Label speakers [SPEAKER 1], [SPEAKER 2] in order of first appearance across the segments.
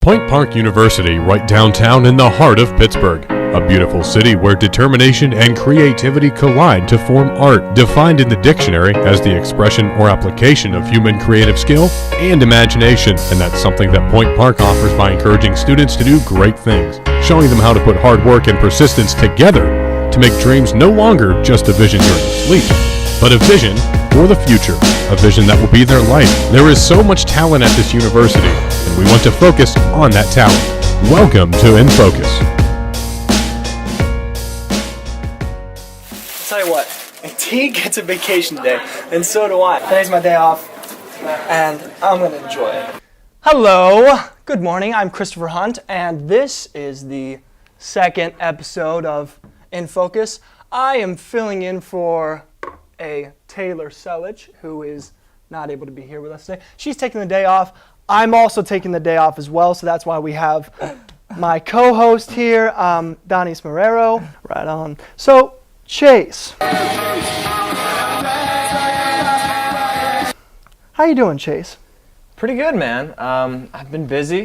[SPEAKER 1] Point Park University, right downtown in the heart of Pittsburgh. A beautiful city where determination and creativity collide to form art, defined in the dictionary as the expression or application of human creative skill and imagination. And that's something that Point Park offers by encouraging students to do great things, showing them how to put hard work and persistence together to make dreams no longer just a vision during sleep, but a vision for the future, a vision that will be their life. There is so much talent at this university, and we want to focus on that talent. Welcome to In Focus.
[SPEAKER 2] I'll tell you what, T gets a vacation day, and so do I. Today's my day off, and I'm going to enjoy it. Hello, good morning, I'm Christopher Hunt, and this is the second episode of In Focus. I am filling in for a Taylor Selledge, who is not able to be here with us today. She's taking the day off. I'm also taking the day off as well, so that's why we have my co-host here, Donnie Smarrero. Right on. So, Chase. How you doing, Chase?
[SPEAKER 3] Pretty good, man. I've been busy.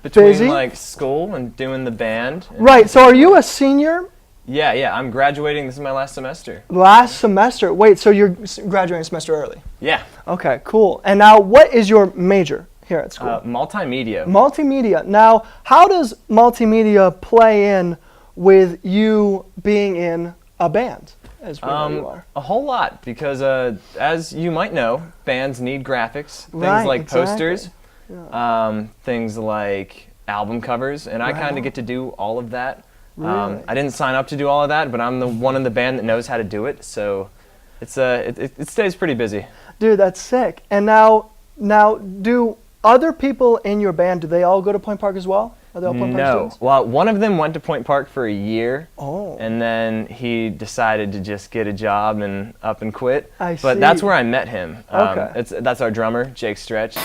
[SPEAKER 3] Between like school and doing the band.
[SPEAKER 2] Right, so are you a senior?
[SPEAKER 3] Yeah, I'm graduating. This is my last semester.
[SPEAKER 2] Last semester? Wait, so you're graduating a semester early?
[SPEAKER 3] Yeah.
[SPEAKER 2] Okay, cool. And now, what is your major here at school?
[SPEAKER 3] Multimedia.
[SPEAKER 2] Multimedia. Now, how does multimedia play in with you being in a band, as we know you are?
[SPEAKER 3] A whole lot, because as you might know, bands need graphics. Things like
[SPEAKER 2] exactly.
[SPEAKER 3] posters, things like album covers, and I kind of get to do all of that.
[SPEAKER 2] Really?
[SPEAKER 3] I didn't sign up to do all of that, but I'm the one in the band that knows how to do it, so it's it stays pretty busy.
[SPEAKER 2] Dude, that's sick. And now, do other people in your band, do they all go to Point Park as well? Are they all Point Park students?
[SPEAKER 3] Well, one of them went to Point Park for a year,
[SPEAKER 2] Oh.
[SPEAKER 3] and then he decided to just get a job and up and quit.
[SPEAKER 2] I see.
[SPEAKER 3] But that's where I met him.
[SPEAKER 2] Okay.
[SPEAKER 3] That's our drummer, Jake Stretch.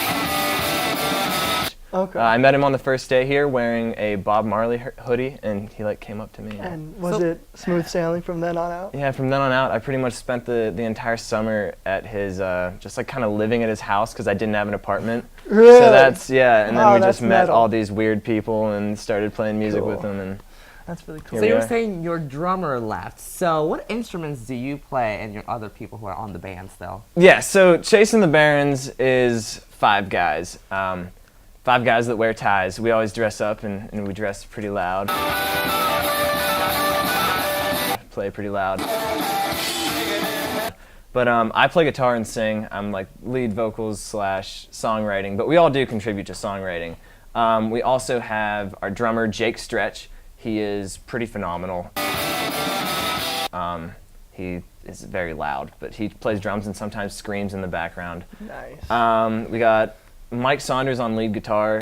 [SPEAKER 2] Okay.
[SPEAKER 3] I met him on the first day here wearing a Bob Marley hoodie, and he came up to me.
[SPEAKER 2] And was it smooth sailing from then on out?
[SPEAKER 3] Yeah, from then on out, I pretty much spent the entire summer at his, just like kind of living at his house because I didn't have an apartment.
[SPEAKER 2] Really?
[SPEAKER 3] So that's, and then
[SPEAKER 2] Wow,
[SPEAKER 3] we just
[SPEAKER 2] that's
[SPEAKER 3] met
[SPEAKER 2] metal.
[SPEAKER 3] all these weird people and started playing music
[SPEAKER 2] Cool.
[SPEAKER 3] with them. And
[SPEAKER 2] That's really cool.
[SPEAKER 4] So you were saying your drummer left. So what instruments do you play and your other people who are on the band still?
[SPEAKER 3] Yeah, so Chase and the Barons is 5 guys. 5 guys that wear ties. We always dress up and we dress pretty loud. Play pretty loud. But I play guitar and sing. I'm like lead vocals / songwriting, but we all do contribute to songwriting. We also have our drummer, Jake Stretch. He is pretty phenomenal. He is very loud, but he plays drums and sometimes screams in the background.
[SPEAKER 2] Nice.
[SPEAKER 3] We got Mike Saunders on lead guitar,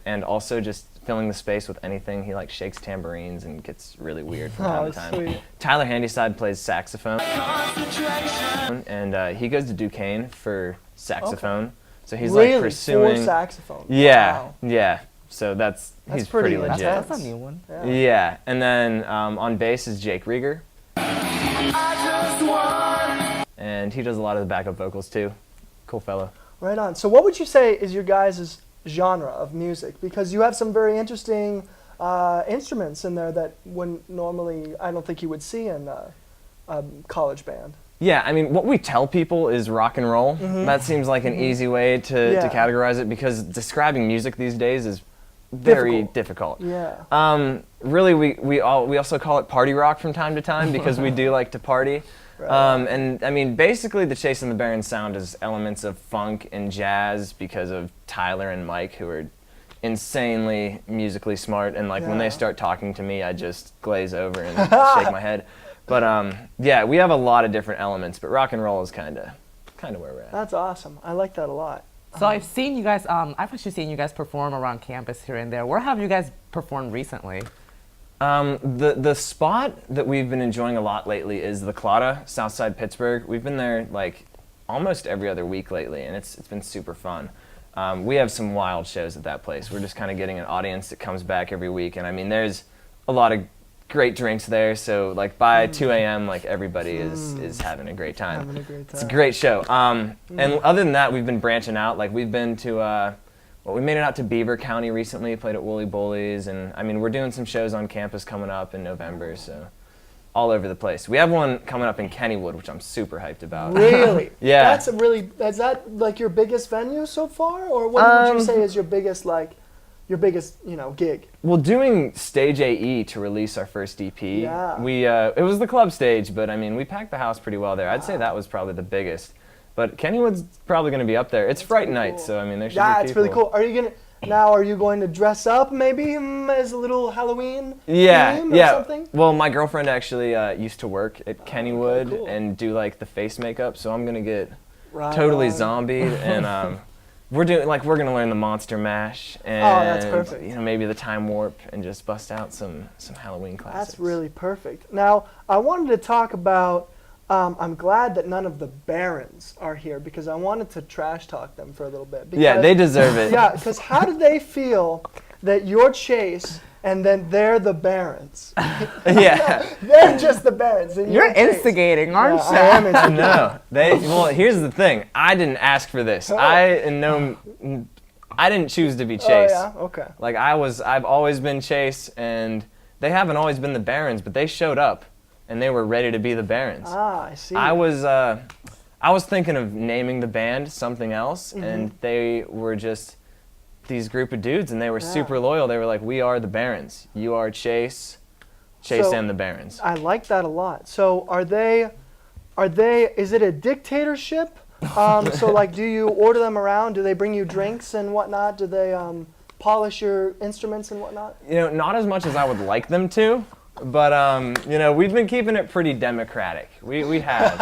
[SPEAKER 3] and also just filling the space with anything. He like shakes tambourines and gets really weird from time to time.
[SPEAKER 2] Sweet.
[SPEAKER 3] Tyler Handyside plays saxophone, and he goes to Duquesne for saxophone.
[SPEAKER 2] Okay.
[SPEAKER 3] So he's
[SPEAKER 2] really?
[SPEAKER 3] like pursuing.
[SPEAKER 2] Full saxophone.
[SPEAKER 3] Yeah,
[SPEAKER 2] Wow.
[SPEAKER 3] yeah. So he's pretty
[SPEAKER 2] pretty
[SPEAKER 3] legit.
[SPEAKER 2] intense.
[SPEAKER 4] That's a new one.
[SPEAKER 3] Yeah, and then on bass is Jake Rieger, and he does a lot of the backup vocals too. Cool fellow.
[SPEAKER 2] Right on. So what would you say is your guys' genre of music? Because you have some very interesting instruments in there that normally I don't think you would see in a college band.
[SPEAKER 3] Yeah, I mean, what we tell people is rock and roll. That seems like an easy way to categorize it, because describing music these days is very difficult.
[SPEAKER 2] Yeah.
[SPEAKER 3] Really, we also call it party rock from time to time because we do like to party.
[SPEAKER 2] Right.
[SPEAKER 3] And I mean, basically, the Chase and the Barron sound is elements of funk and jazz because of Tyler and Mike, who are insanely musically smart. And like when they start talking to me, I just glaze over and shake my head. But yeah, we have a lot of different elements, but rock and roll is kind of where we're at.
[SPEAKER 2] That's awesome. I like that a lot.
[SPEAKER 4] So I've seen you guys, I've actually seen you guys perform around campus here and there. Where have you guys performed recently?
[SPEAKER 3] The spot that we've been enjoying a lot lately is the Claudia, Southside Pittsburgh. We've been there like almost every other week lately, and it's been super fun. We have some wild shows at that place. We're just kind of getting an audience that comes back every week, and I mean, there's a lot of great drinks there. So like by 2 a.m., like everybody is having a great time.
[SPEAKER 2] Having a great time.
[SPEAKER 3] It's a great show. And other than that, we've been branching out. Like we've been to, we made it out to Beaver County recently. Played at Woolly Bullies, and I mean we're doing some shows on campus coming up in November. So all over the place. We have one coming up in Kennywood, which I'm super hyped about.
[SPEAKER 2] Really?
[SPEAKER 3] Yeah.
[SPEAKER 2] Is that like your biggest venue so far, or what would you say is your biggest gig?
[SPEAKER 3] Well, doing Stage AE to release our first EP, it was the club stage, but I mean, we packed the house pretty well there. I'd say that was probably the biggest. But Kennywood's probably going to be up there. It's Fright Night,
[SPEAKER 2] cool.
[SPEAKER 3] so I mean, there should be
[SPEAKER 2] Yeah, it's
[SPEAKER 3] people.
[SPEAKER 2] really cool. Are you going to dress up maybe as a little Halloween theme or something?
[SPEAKER 3] Well, my girlfriend actually used to work at Kennywood
[SPEAKER 2] cool.
[SPEAKER 3] and do like the face makeup, so I'm going to get
[SPEAKER 2] Right
[SPEAKER 3] totally
[SPEAKER 2] on.
[SPEAKER 3] zombied and we're gonna learn the Monster Mash and
[SPEAKER 2] that's perfect.
[SPEAKER 3] maybe the Time Warp and just bust out some Halloween classics.
[SPEAKER 2] That's really perfect. Now, I wanted to talk about, I'm glad that none of the Barons are here because I wanted to trash talk them for a little bit.
[SPEAKER 3] Yeah, they deserve it.
[SPEAKER 2] Yeah, because how do they feel that you're Chase and then they're the Barons?
[SPEAKER 3] Yeah.
[SPEAKER 2] They're just the Barons. And
[SPEAKER 4] You're
[SPEAKER 2] Chase.
[SPEAKER 4] instigating, aren't you?
[SPEAKER 2] I am instigating.
[SPEAKER 3] No, well, here's the thing. I didn't ask for this. I didn't choose to be Chase.
[SPEAKER 2] Oh, yeah? Okay.
[SPEAKER 3] Like I've always been Chase, and they haven't always been the Barons, but they showed up, and they were ready to be the Barons.
[SPEAKER 2] Ah, I see.
[SPEAKER 3] I was thinking of naming the band something else, and they were just these group of dudes, and they were super loyal. They were like, "We are the Barons. You are Chase
[SPEAKER 2] So,
[SPEAKER 3] and the Barons."
[SPEAKER 2] I like that a lot. So is it a dictatorship? So like, do you order them around? Do they bring you drinks and whatnot? Do they polish your instruments and whatnot?
[SPEAKER 3] Not as much as I would like them to, but we've been keeping it pretty democratic. We have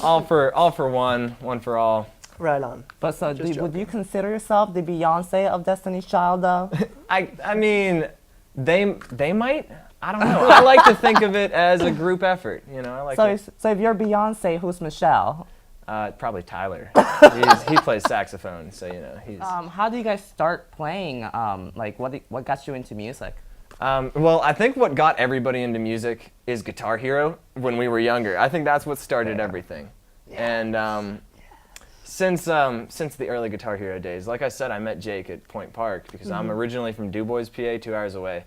[SPEAKER 3] all for one for all.
[SPEAKER 2] Right on.
[SPEAKER 4] But so,
[SPEAKER 2] Just
[SPEAKER 4] would you consider yourself the Beyonce of Destiny's Child, though?
[SPEAKER 3] I mean, they might. I don't know. I like to think of it as a group effort. I like.
[SPEAKER 4] So if you're Beyonce, who's Michelle?
[SPEAKER 3] Probably Tyler. He plays saxophone, so he's.
[SPEAKER 4] How do you guys start playing? What got you into music?
[SPEAKER 3] Well, I think what got everybody into music is Guitar Hero when we were younger. I think that's what started everything. And since the early Guitar Hero days, like I said, I met Jake at Point Park because I'm originally from DuBois, PA, 2 hours away.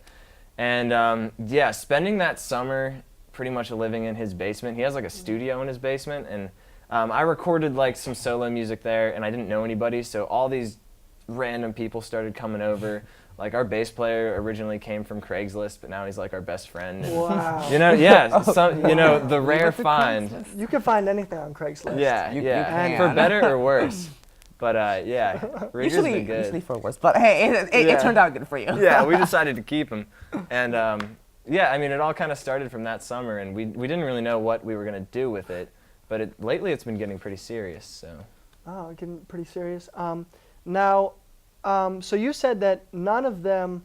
[SPEAKER 3] And spending that summer pretty much living in his basement. He has like a studio in his basement, and I recorded like some solo music there, and I didn't know anybody, so all these random people started coming over. Like our bass player originally came from Craigslist, but now he's like our best friend. And,
[SPEAKER 2] Wow.
[SPEAKER 3] The rare find.
[SPEAKER 2] You can find anything on Craigslist.
[SPEAKER 3] Yeah,
[SPEAKER 4] You
[SPEAKER 3] and
[SPEAKER 4] can.
[SPEAKER 3] for better or worse. But Rigger's been good.
[SPEAKER 4] Usually for worse, but hey, it turned out good for you.
[SPEAKER 3] Yeah, we decided to keep him, and it all kind of started from that summer, and we didn't really know what we were gonna do with it, but lately it's been getting pretty serious. So.
[SPEAKER 2] Oh, getting pretty serious. So you said that none of them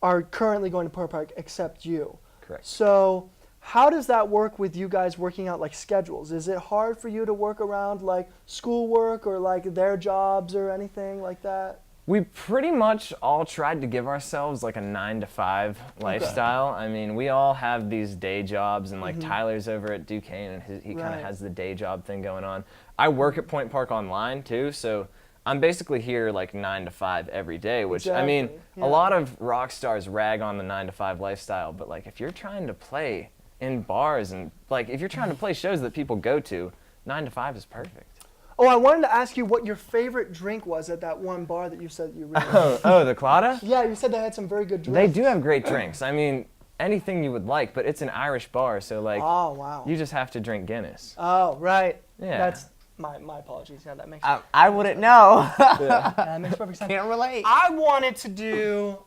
[SPEAKER 2] are currently going to Point Park except you.
[SPEAKER 3] Correct.
[SPEAKER 2] So how does that work with you guys working out like schedules? Is it hard for you to work around like schoolwork or like their jobs or anything like that?
[SPEAKER 3] We pretty much all tried to give ourselves like a 9-to-5 lifestyle. I mean, we all have these day jobs, and like Tyler's over at Duquesne, and he kind of has the day job thing going on. I work at Point Park online too, so I'm basically here like 9 to 5 every day, which I mean, a lot of rock stars rag on the 9-to-5 lifestyle, but like if you're trying to play in bars and like if you're trying to play shows that people go to, 9 to 5 is perfect.
[SPEAKER 2] Oh, I wanted to ask you what your favorite drink was at that one bar that you said you really liked.
[SPEAKER 3] Oh, the Clada?
[SPEAKER 2] Yeah, you said they had some very good drinks.
[SPEAKER 3] They do have great drinks. I mean, anything you would like, but it's an Irish bar, so like
[SPEAKER 2] oh, wow.
[SPEAKER 3] you just have to drink Guinness.
[SPEAKER 2] Oh, right.
[SPEAKER 3] Yeah.
[SPEAKER 2] That's my apologies. Yeah, that makes
[SPEAKER 4] I wouldn't know.
[SPEAKER 2] that makes perfect sense.
[SPEAKER 4] Can't relate.
[SPEAKER 2] I wanted to do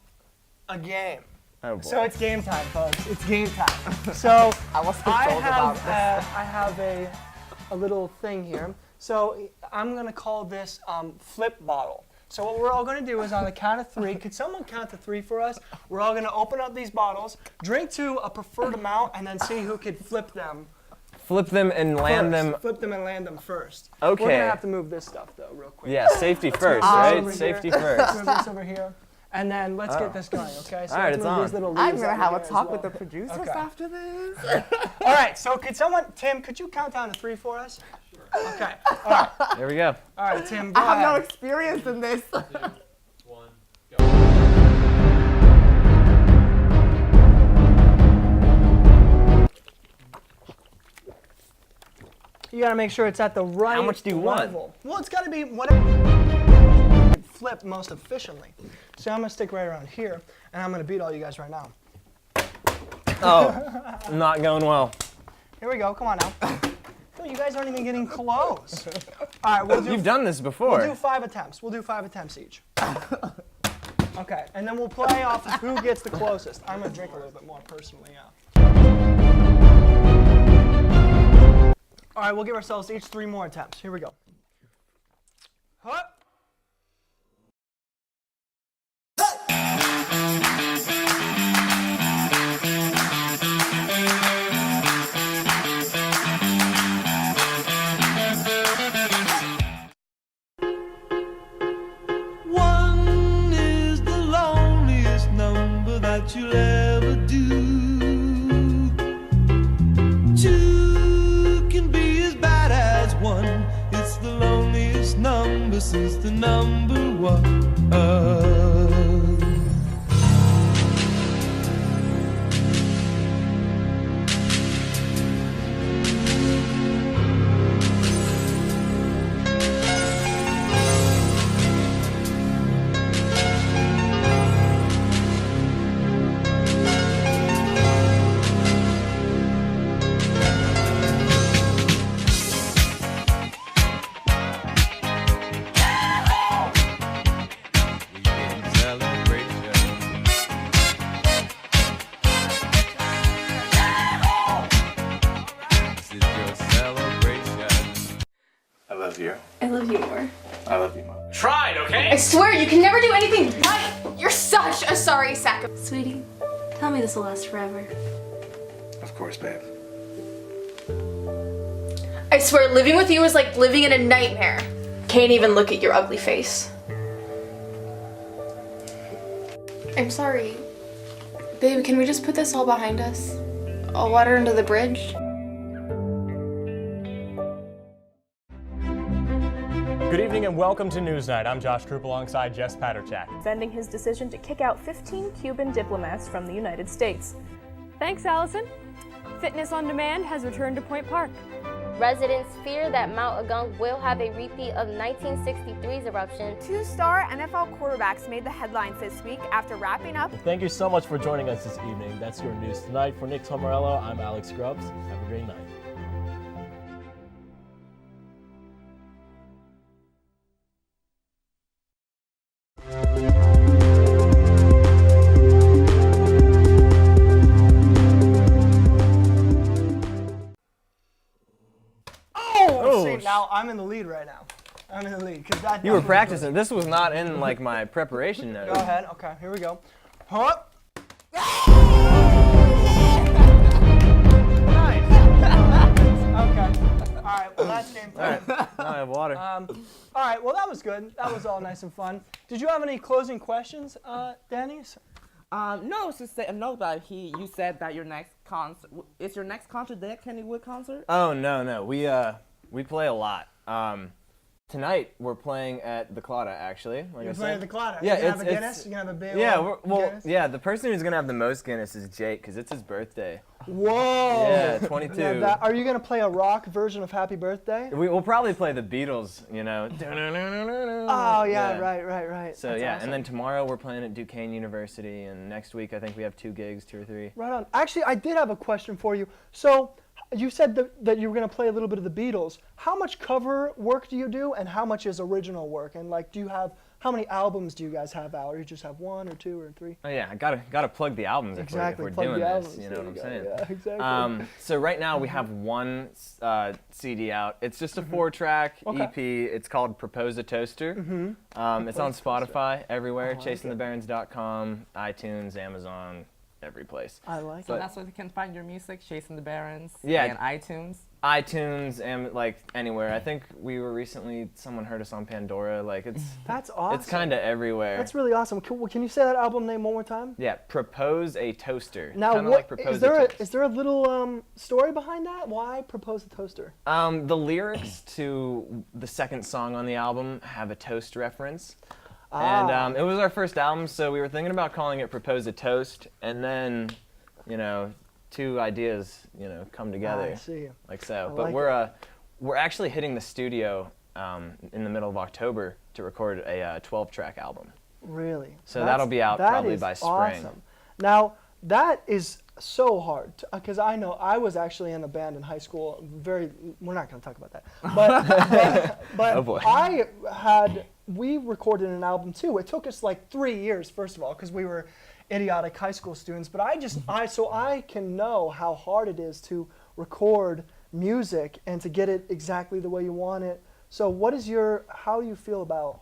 [SPEAKER 2] a game.
[SPEAKER 3] Oh boy.
[SPEAKER 2] So it's game time, folks. It's game time. So
[SPEAKER 4] I was controlled about this.
[SPEAKER 2] I have a little thing here. So I'm gonna call this flip bottle. So what we're all gonna do is on the count of 3. Could someone count to 3 for us? We're all gonna open up these bottles, drink to a preferred amount, and then see who could flip them.
[SPEAKER 3] Flip them and land them.
[SPEAKER 2] Flip them and land them first.
[SPEAKER 3] Okay.
[SPEAKER 2] We're gonna have to move this stuff though, real quick.
[SPEAKER 3] Yeah, safety first, right? Safety first.
[SPEAKER 2] Move this over here. and then let's get this going, okay? So
[SPEAKER 3] All right,
[SPEAKER 2] let's
[SPEAKER 3] it's
[SPEAKER 2] move
[SPEAKER 3] on.
[SPEAKER 2] these little
[SPEAKER 4] I'm
[SPEAKER 2] leaves
[SPEAKER 4] gonna
[SPEAKER 2] out
[SPEAKER 4] have a
[SPEAKER 2] here as
[SPEAKER 4] talk
[SPEAKER 2] well.
[SPEAKER 4] with the producers
[SPEAKER 2] Okay.
[SPEAKER 4] after this.
[SPEAKER 2] All right, so Tim, could you count down to 3 for us? Sure. Okay, all right.
[SPEAKER 3] There we go.
[SPEAKER 2] All right, Tim, go
[SPEAKER 4] I have no
[SPEAKER 2] ahead.
[SPEAKER 4] experience in this.
[SPEAKER 2] You gotta make sure it's at the right
[SPEAKER 3] How much do you want?
[SPEAKER 2] level. Well, it's gotta be whatever flip most efficiently. So I'm gonna stick right around here, and I'm gonna beat all you guys right now.
[SPEAKER 3] Oh, not going well.
[SPEAKER 2] Here we go, come on now. Dude, you guys aren't even getting close. All right,
[SPEAKER 3] You've done this before.
[SPEAKER 2] We'll do 5 attempts. We'll do 5 attempts each. Okay, and then we'll play off of who gets the closest. I'm gonna drink a little bit more personally, yeah. All right, we'll give ourselves each 3 more attempts. Here we go. Huh.
[SPEAKER 5] One is the loneliest number that you'll ever do. Two can be as bad as one. It's the loneliest number since the number one.
[SPEAKER 6] I love you.
[SPEAKER 7] I love you more.
[SPEAKER 6] I love you more.
[SPEAKER 7] I swear you can never do anything right. You're such a sorry sack of— Sweetie, tell me this will last forever.
[SPEAKER 6] Of course, babe.
[SPEAKER 7] I swear living with you is like living in a nightmare. Can't even look at your ugly face. I'm sorry. Babe, can we just put this all behind us? All water under the bridge?
[SPEAKER 8] Good evening and welcome to Newsnight. I'm Josh Troop alongside Jess Paterchak.
[SPEAKER 9] Defending his decision to kick out 15 Cuban diplomats from the United States.
[SPEAKER 10] Thanks, Allison. Fitness on Demand has returned to Point Park.
[SPEAKER 11] Residents fear that Mount Agung will have a repeat of 1963's eruption.
[SPEAKER 9] 2-star NFL quarterbacks made the headlines this week after wrapping up.
[SPEAKER 8] Thank you so much for joining us this evening. That's your news tonight. For Nick Tomarello, I'm Alex Grubbs. Have a great night.
[SPEAKER 2] Oh, see, now I'm in the lead right now. I'm in the lead because that.
[SPEAKER 3] You were practicing. This was not in like my preparation notes.
[SPEAKER 2] Go ahead. Okay, here we go. Huh? Nice. Okay. All right. Well, that's game 3.
[SPEAKER 3] All right, now I have water.
[SPEAKER 2] All right. Well, that was good. That was all nice and fun. Did you have any closing questions, Danny?
[SPEAKER 4] No, it's just a note that you said that your next concert is your next concert the Kennywood concert.
[SPEAKER 3] Oh no, we play a lot. Tonight we're playing at the Claudia, actually. Like
[SPEAKER 2] You're
[SPEAKER 3] I
[SPEAKER 2] playing
[SPEAKER 3] said.
[SPEAKER 2] at the Claudia.
[SPEAKER 3] Yeah,
[SPEAKER 2] You're gonna have a
[SPEAKER 3] it's-
[SPEAKER 2] Guinness. You're gonna have a big.
[SPEAKER 3] Yeah,
[SPEAKER 2] Guinness?
[SPEAKER 3] yeah. The person who's gonna have the most Guinness is Jake, because it's his birthday.
[SPEAKER 2] Whoa.
[SPEAKER 3] Yeah, 22.
[SPEAKER 2] Now are you gonna play a rock version of Happy Birthday?
[SPEAKER 3] We'll probably play the Beatles, you know.
[SPEAKER 2] Oh yeah, right.
[SPEAKER 3] So
[SPEAKER 2] That's
[SPEAKER 3] yeah,
[SPEAKER 2] awesome.
[SPEAKER 3] and then tomorrow we're playing at Duquesne University, and next week I think we have 2 gigs, 2 or 3.
[SPEAKER 2] Right on. Actually, I did have a question for you. So, you said that you were going to play a little bit of the Beatles. How much cover work do you do, and how much is original work? And like, how many albums do you guys have out? Or you just have 1 or 2 or 3?
[SPEAKER 3] Oh yeah, I gotta plug the albums if we're
[SPEAKER 2] plug
[SPEAKER 3] doing
[SPEAKER 2] the
[SPEAKER 3] this.
[SPEAKER 2] albums.
[SPEAKER 3] You know
[SPEAKER 2] There
[SPEAKER 3] what I'm
[SPEAKER 2] go.
[SPEAKER 3] saying?
[SPEAKER 2] Yeah, exactly.
[SPEAKER 3] So right now we have 1 CD out. It's just a 4-track
[SPEAKER 2] Okay.
[SPEAKER 3] EP. It's called Propose a Toaster. It's on Spotify everywhere, chasingthebarons.com, iTunes, Amazon, every place.
[SPEAKER 2] I like
[SPEAKER 4] So
[SPEAKER 2] it.
[SPEAKER 4] that's where you can find your music, Chasing the Barons,
[SPEAKER 3] Yeah.
[SPEAKER 4] and iTunes.
[SPEAKER 3] iTunes and like anywhere. I think someone heard us on Pandora. Like
[SPEAKER 2] That's awesome.
[SPEAKER 3] It's kind of everywhere.
[SPEAKER 2] That's really awesome. Can you say that album name one more time?
[SPEAKER 3] Yeah, Propose a Toaster.
[SPEAKER 2] Now,
[SPEAKER 3] Kinda like Propose
[SPEAKER 2] is there
[SPEAKER 3] a Toast.
[SPEAKER 2] is there a little story behind that? Why Propose a Toaster?
[SPEAKER 3] The lyrics to the second song on the album have a toast reference. And it was our first album, so we were thinking about calling it Propose a Toast, and then, two ideas, come together.
[SPEAKER 2] I see.
[SPEAKER 3] Like so.
[SPEAKER 2] I
[SPEAKER 3] But
[SPEAKER 2] like
[SPEAKER 3] we're actually hitting the studio in the middle of October to record a 12-track album.
[SPEAKER 2] Really?
[SPEAKER 3] So that'll be out probably by spring.
[SPEAKER 2] Awesome. Now, that is so hard, because I know I was actually in a band in high school. We're not going to talk about that. But
[SPEAKER 3] Oh boy.
[SPEAKER 2] we recorded an album too. It took us like 3 years, first of all, because we were idiotic high school students. But I can know how hard it is to record music and to get it exactly the way you want it. So how do you feel about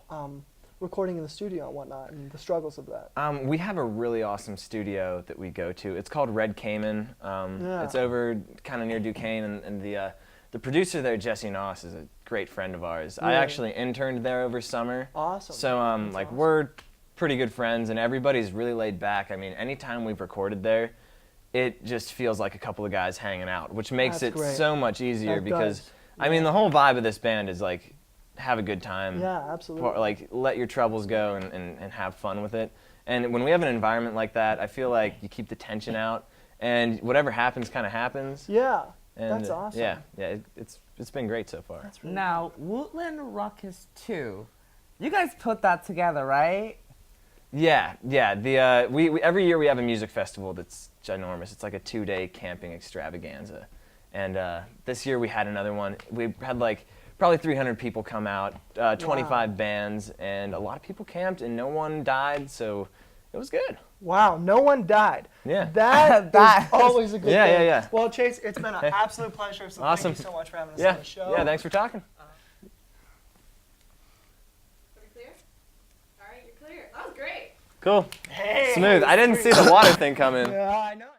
[SPEAKER 2] recording in the studio and whatnot, and the struggles of that?
[SPEAKER 3] We have a really awesome studio that we go to. It's called Red Cayman. It's over kind of near Duquesne, and the producer there, Jesse Noss, is a great friend of ours.
[SPEAKER 2] Really?
[SPEAKER 3] I actually interned there over summer.
[SPEAKER 2] Awesome.
[SPEAKER 3] So
[SPEAKER 2] awesome.
[SPEAKER 3] We're pretty good friends, and everybody's really laid back. I mean, anytime we've recorded there, it just feels like a couple of guys hanging out, which makes
[SPEAKER 2] That's
[SPEAKER 3] it
[SPEAKER 2] great.
[SPEAKER 3] so much easier
[SPEAKER 2] That
[SPEAKER 3] because
[SPEAKER 2] does.
[SPEAKER 3] I mean the whole vibe of this band is like have a good time.
[SPEAKER 2] Yeah, absolutely.
[SPEAKER 3] Like let your troubles go and have fun with it. And when we have an environment like that, I feel like you keep the tension out, and whatever happens kind of happens.
[SPEAKER 2] Yeah,
[SPEAKER 3] And,
[SPEAKER 2] that's awesome.
[SPEAKER 3] Yeah, it's been great so far.
[SPEAKER 2] That's really
[SPEAKER 4] Now, Woodland Ruckus 2, you guys put that together, right?
[SPEAKER 3] Yeah. We every year we have a music festival that's ginormous. It's like a 2-day camping extravaganza, and this year we had another one. We had like probably 300 people come out, 25 bands, and a lot of people camped, and no one died, so it was good.
[SPEAKER 2] Wow, no one died.
[SPEAKER 3] Yeah.
[SPEAKER 2] That is always a good thing.
[SPEAKER 3] Yeah.
[SPEAKER 2] Well, Chase, it's been an absolute pleasure. So
[SPEAKER 3] Awesome.
[SPEAKER 2] Thank you so much for having us
[SPEAKER 3] Yeah.
[SPEAKER 2] on the show.
[SPEAKER 3] Yeah, thanks for talking. Cool.
[SPEAKER 2] Hey,
[SPEAKER 3] Smooth. I didn't see the water thing coming.
[SPEAKER 2] Yeah, I know.